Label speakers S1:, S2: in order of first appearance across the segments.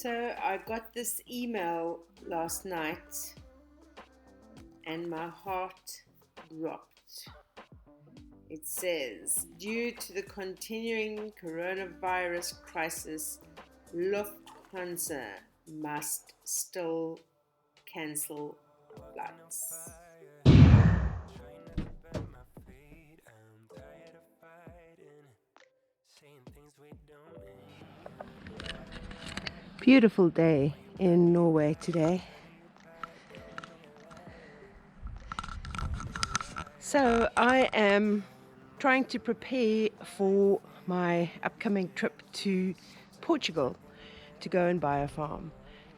S1: So I got this email last night and my heart dropped. It says, due to the continuing coronavirus crisis, Lufthansa must still cancel flights. Beautiful day in Norway today. So I am trying to prepare for my upcoming trip to Portugal to go and buy a farm.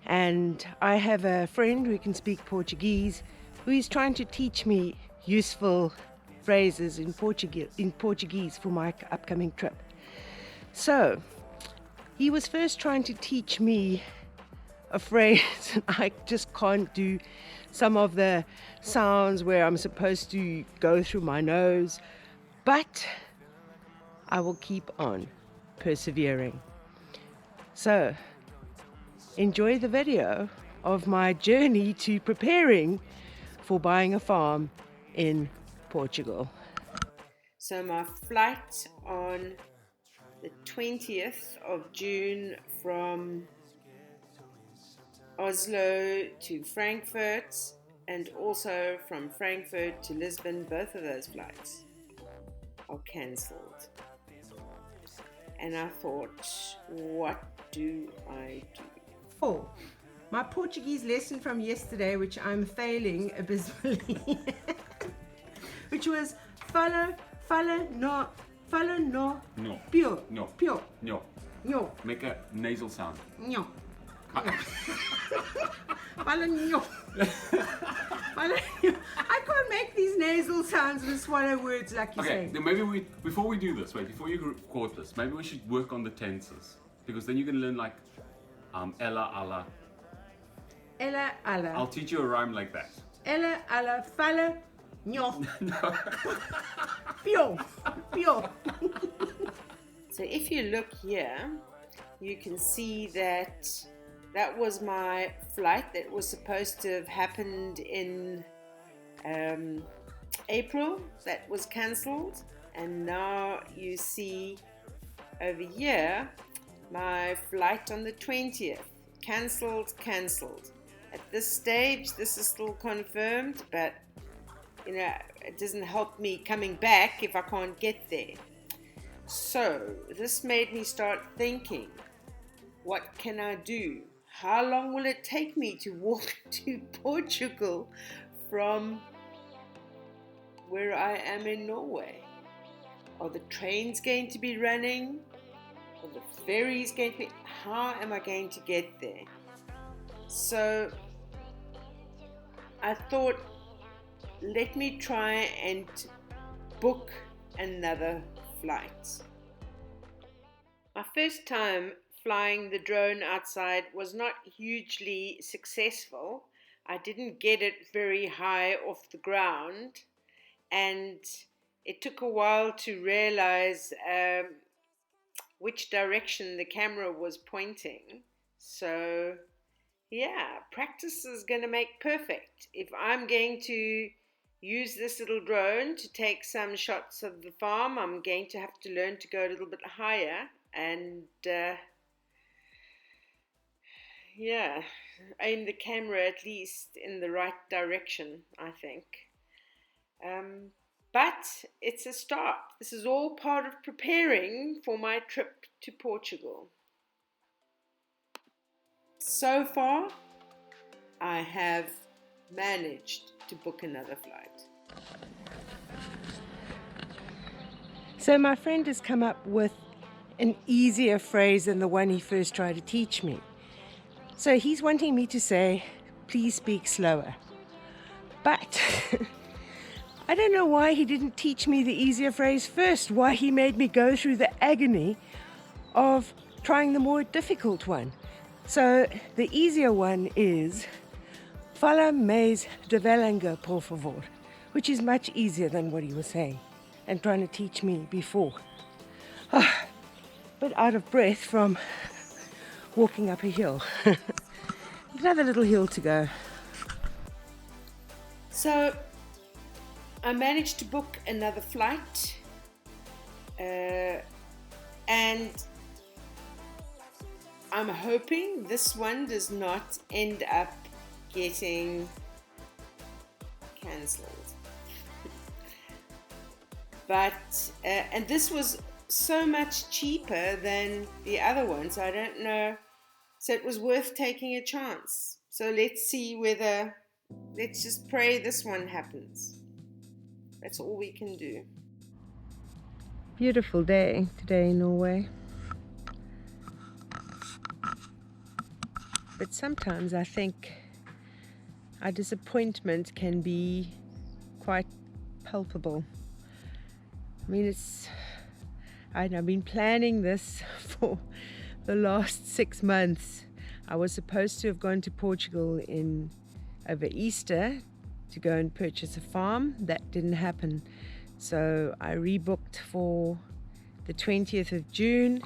S1: And I have a friend who can speak Portuguese who is trying to teach me useful phrases in Portuguese for my upcoming trip. So he was first trying to teach me a phrase, and I just can't do some of the sounds where I'm supposed to go through my nose, but I will keep on persevering. So, enjoy the video of my journey to preparing for buying a farm in Portugal. So my flight on the 20th of June from Oslo to Frankfurt, and also from Frankfurt to Lisbon. Both of those flights are cancelled. And I thought, what do I do? Oh, my Portuguese lesson from yesterday, which I'm failing abysmally, which was fala no, pio,
S2: No.
S1: pio,
S2: No.
S1: no,
S2: Make a nasal sound.
S1: no. Fala no. I can't make these nasal sounds and swallow words like you say.
S2: Okay, then maybe before you record this, maybe we should work on the tenses, because then you can learn like ella, alla.
S1: Ella, alla.
S2: I'll teach you a rhyme like that.
S1: Ella, alla, fala, no.
S2: No.
S1: Pio, pio. So if you look here, you can see that was my flight that was supposed to have happened in April. That was cancelled, and now you see over here my flight on the 20th. Cancelled. At this stage, this is still confirmed, but you know, it doesn't help me coming back if I can't get there. So this made me start thinking, what can I do? How long will it take me to walk to Portugal from where I am in Norway? Are the trains going to be running? Are the ferries going to be? How am I going to get there? So I thought, let me try and book another flight. My first time flying the drone outside was not hugely successful. I didn't get it very high off the ground, and it took a while to realize which direction the camera was pointing. So yeah, practice is going to make perfect. If I'm going to use this little drone to take some shots of the farm, I'm going to have to learn to go a little bit higher and aim the camera at least in the right direction, I think. But it's a start. This is all part of preparing for my trip to Portugal. So far, I have managed to book another flight. So my friend has come up with an easier phrase than the one he first tried to teach me. So he's wanting me to say, please speak slower. But I don't know why he didn't teach me the easier phrase first, why he made me go through the agony of trying the more difficult one. So the easier one is, fala mais devagar, por favor, which is much easier than what he was saying and trying to teach me before. But out of breath from walking up a hill. Another little hill to go. So I managed to book another flight, and I'm hoping this one does not end up getting cancelled. But and this was so much cheaper than the other ones. I don't know. So it was worth taking a chance. So let's see whether, let's just pray this one happens. That's all we can do. Beautiful day today in Norway. But sometimes I think our disappointment can be quite palpable. I mean, I've been planning this for the last 6 months. I was supposed to have gone to Portugal over Easter to go and purchase a farm. That didn't happen. So I rebooked for the 20th of June.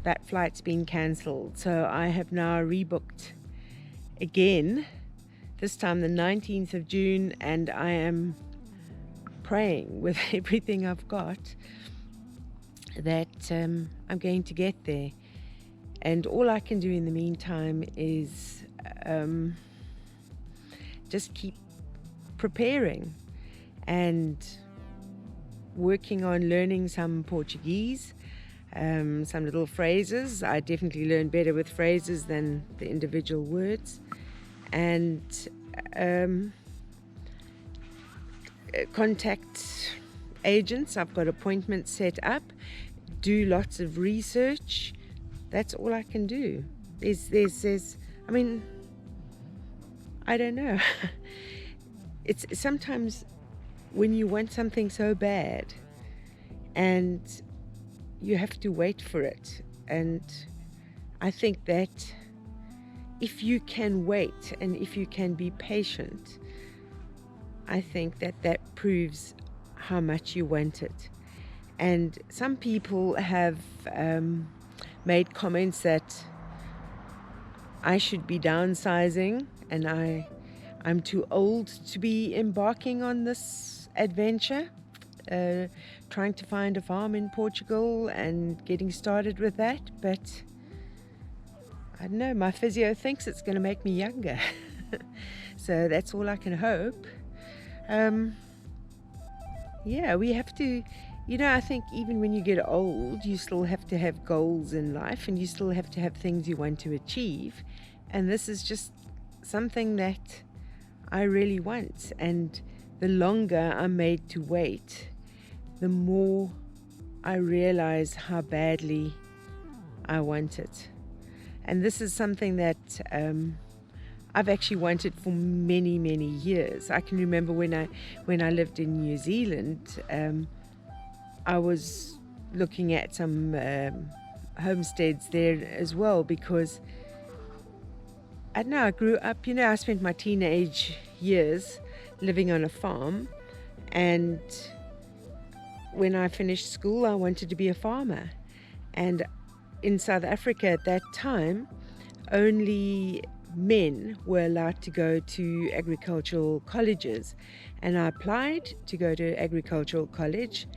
S1: That flight's been cancelled. So I have now rebooked again, this time the 19th of June, and I am praying with everything I've got that I'm going to get there. And all I can do in the meantime is just keep preparing and working on learning some Portuguese, some little phrases. I definitely learn better with phrases than the individual words. And contact agents. I've got appointments set up, do lots of research. That's all I can do. I mean, I don't know. It's sometimes when you want something so bad and you have to wait for it. And I think that if you can wait and if you can be patient, I think that proves how much you want it. And some people have made comments that I should be downsizing and I'm too old to be embarking on this adventure, trying to find a farm in Portugal and getting started with that. But I don't know, my physio thinks it's going to make me younger. So that's all I can hope. Yeah, we have to, I think even when you get old, you still have to have goals in life and you still have to have things you want to achieve. And this is just something that I really want. And the longer I'm made to wait, the more I realize how badly I want it. And this is something that I've actually wanted for many, many years. I can remember when I lived in New Zealand, I was looking at some homesteads there as well, because I don't know, I grew up, I spent my teenage years living on a farm, and when I finished school I wanted to be a farmer. And in South Africa at that time, only men were allowed to go to agricultural colleges, and I applied to go to agricultural college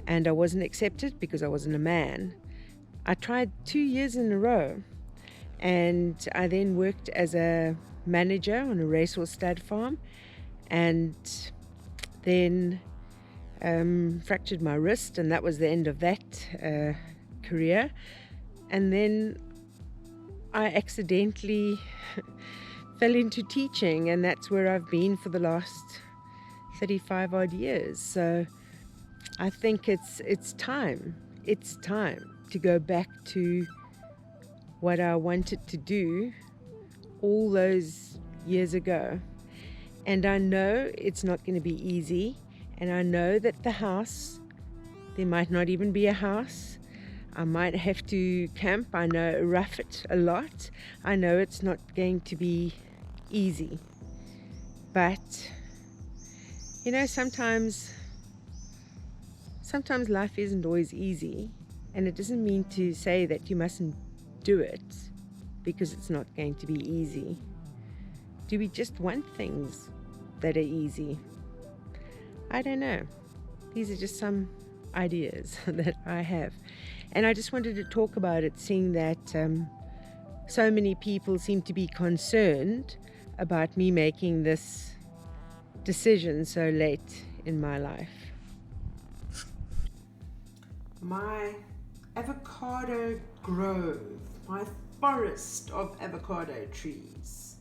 S1: and I wasn't accepted because I wasn't a man. I tried 2 years in a row, and I then worked as a manager on a racehorse stud farm, and then fractured my wrist, and that was the end of that career. And then I accidentally fell into teaching, and that's where I've been for the last 35 odd years. So I think it's time to go back to what I wanted to do all those years ago. And I know it's not going to be easy, and I know that there might not even be a house. I might have to camp. I know rough it a lot. I know it's not going to be easy. But, sometimes life isn't always easy. And it doesn't mean to say that you mustn't do it. because it's not going to be easy? Do we just want things that are easy? I don't know. These are just some ideas that I have. And I just wanted to talk about it, seeing that so many people seem to be concerned about me making this decision so late in my life. My avocado grove, my forest of avocado trees.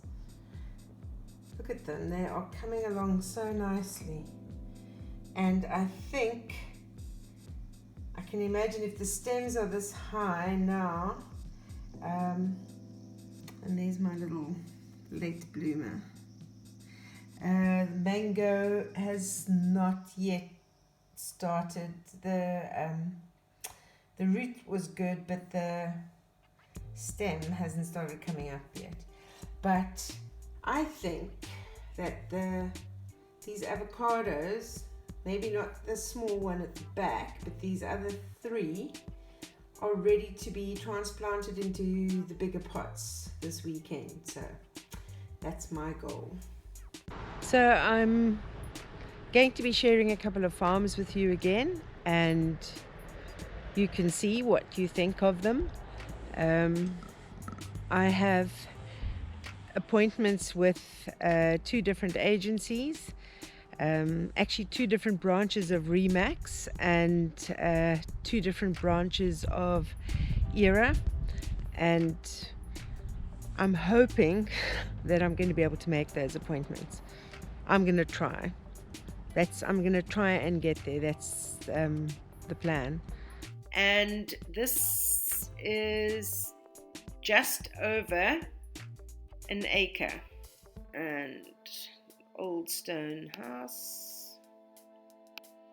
S1: Look at them, they are coming along so nicely. And I think I can imagine if the stems are this high now, and there's my little late bloomer. The mango has not yet started. The root was good, but the stem hasn't started coming up yet. But I think that these avocados, maybe not the small one at the back, but these other three are ready to be transplanted into the bigger pots this weekend. So that's my goal. So I'm going to be sharing a couple of farms with you again, and you can see what you think of them. I have appointments with 2 different agencies, actually 2 different branches of Remax and 2 different branches of Acre, and I'm hoping that I'm going to be able to make those appointments. I'm going to try. I'm going to try and get there. That's the plan. And this is just over an acre, and old stone house.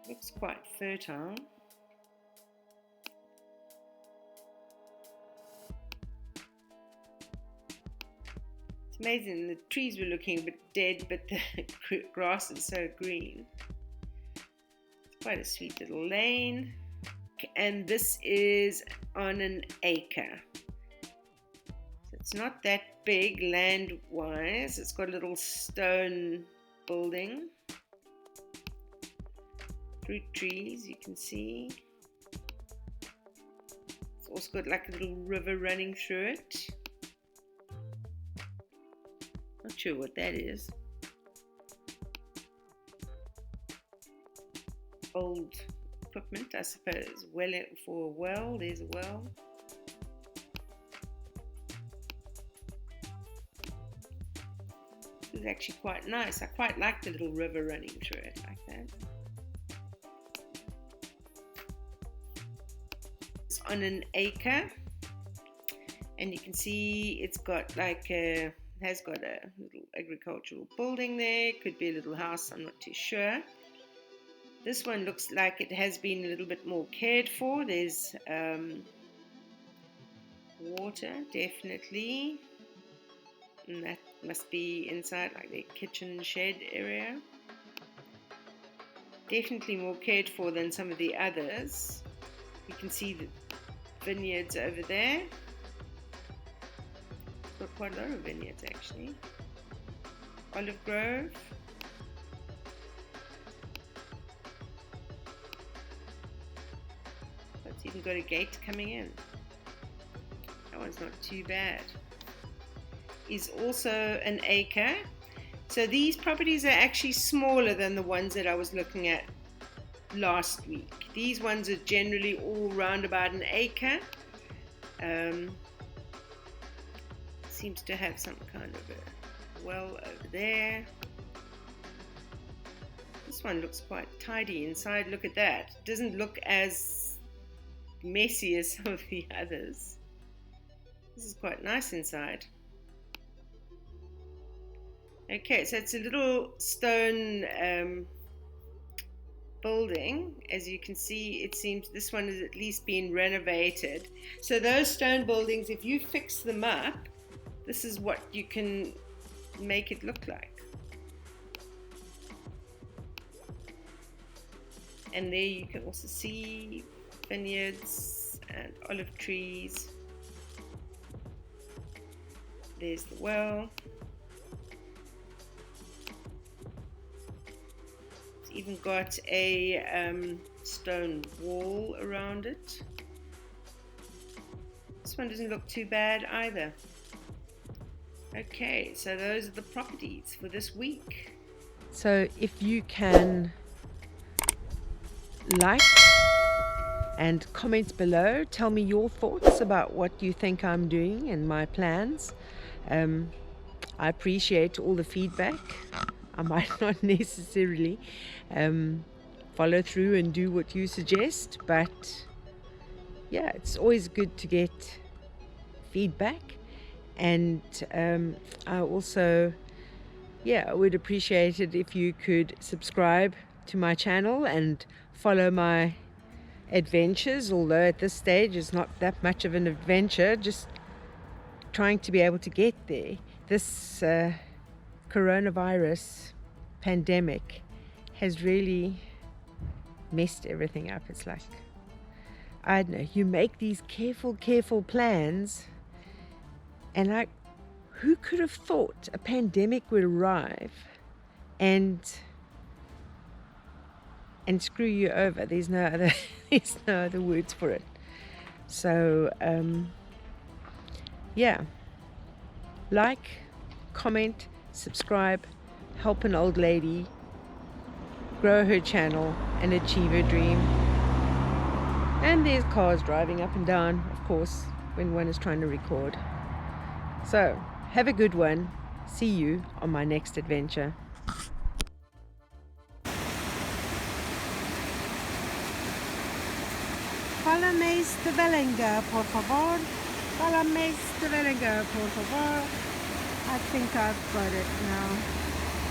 S1: Looks quite fertile. It's amazing, the trees were looking a bit dead, but the grass is so green. It's quite a sweet little lane. And this is on an acre. So it's not that big land-wise. It's got a little stone building. Fruit trees, you can see. It's also got like a little river running through it. Not sure what that is. Old equipment, I suppose. Well, for a well, there's a well. This is actually quite nice. I quite like the little river running through it like that. It's on an acre, and you can see it's got like has got a little agricultural building there. Could be a little house, I'm not too sure. This one looks like it has been a little bit more cared for. There's water, definitely. And that must be inside like the kitchen shed area. Definitely more cared for than some of the others. You can see the vineyards over there. It's got quite a lot of vineyards actually. Olive grove. It's even got a gate coming in. That one's not too bad. Is also an acre. So these properties are actually smaller than the ones that I was looking at last week. These ones are generally all round about an acre. Seems to have some kind of a well over there. This one looks quite tidy inside. Look at that. It doesn't look as messy as some of the others. This is quite nice inside. Okay, so it's a little stone building. As you can see, it seems this one has at least been renovated. So those stone buildings, if you fix them up, this is what you can make it look like. And there you can also see vineyards and olive trees. There's the well. It's even got a stone wall around it. This one doesn't look too bad either. Okay, so those are the properties for this week. So if you can like and comment below, tell me your thoughts about what you think I'm doing and my plans. I appreciate all the feedback. I might not necessarily follow through and do what you suggest, but yeah, it's always good to get feedback. And I also, I would appreciate it if you could subscribe to my channel and follow my adventures, although at this stage it's not that much of an adventure, just trying to be able to get there. This coronavirus pandemic has really messed everything up. It's like, I don't know, you make these careful plans, and like, who could have thought a pandemic would arrive and screw you over? There's no other words for it. So like, comment, subscribe, help an old lady grow her channel and achieve her dream. And there's cars driving up and down, of course, when one is trying to record. So have a good one. See you on my next adventure. Fala-me estevelinga, por favor. Fala-me estevelinga, por favor. I think I've got it now.